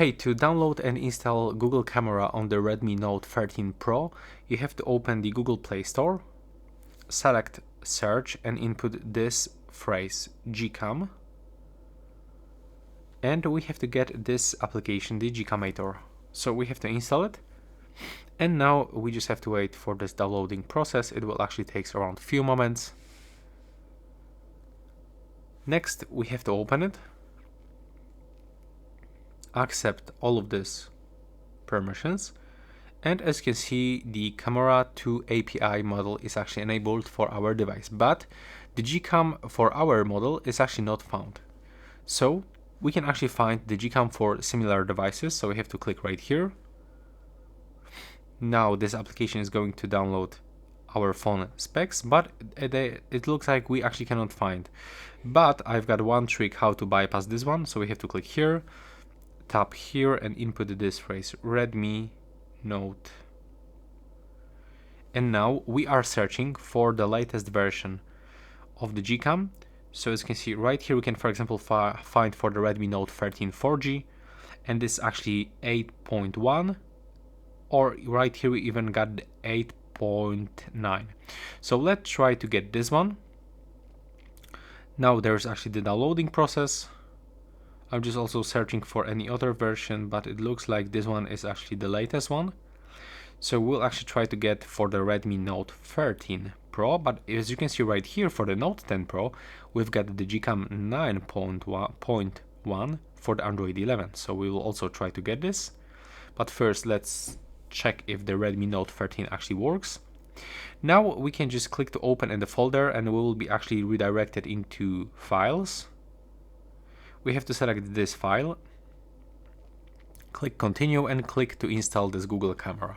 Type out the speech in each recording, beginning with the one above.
Hey, to download and install Google Camera on the Redmi Note 13 Pro, you have to open the Google Play Store, select search and input this phrase GCam, and we have to get this application, the Gcamator. So we have to install it, and now we just have to wait for this downloading process. It will actually take around a few moments. Next, we have to open it, accept all of this permissions, and as you can see, the Camera 2 API model is actually enabled for our device, but the Gcam for our model is actually not found. So we can actually find the Gcam for similar devices, so we have to click right here. Now this application is going to download our phone specs, but it looks like we actually cannot find. But I've got one trick how to bypass this one, so we have to click here, tap here and input this phrase Redmi Note, and now we are searching for the latest version of the Gcam. So as you can see right here, we can, for example, find for the Redmi Note 13 4G, and this is actually 8.1, or right here we even got the 8.9. So let's try to get this one. Now there's actually the downloading process. I'm just also searching for any other version, but it looks like this one is actually the latest one. So we'll actually try to get for the Redmi Note 13 Pro, but as you can see right here for the Note 10 Pro, we've got the Gcam 9.1 for the Android 11. So we will also try to get this. But first, let's check if the Redmi Note 13 actually works. Now we can just click to open in the folder, and we will be actually redirected into files. We have to select this file, click continue and click to install this Google Camera.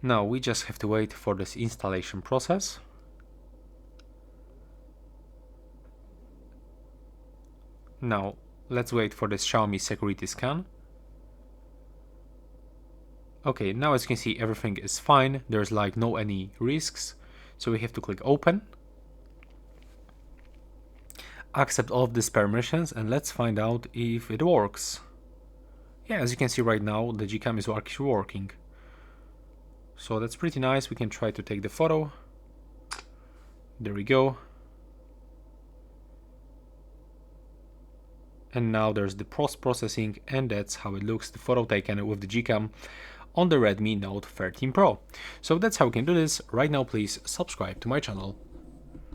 Now we just have to wait for this installation process. Now let's wait for this Xiaomi security scan. Okay, now as you can see, everything is fine. There's like no any risks. So we have to click open, accept all of these permissions, and let's find out if it works. Yeah, as you can see right now, the Gcam is actually working. So that's pretty nice. We can try to take the photo. There we go. And now there's the post-processing, and that's how it looks, the photo taken with the Gcam on the Redmi Note 13 Pro. So that's how we can do this. Right now, please subscribe to my channel.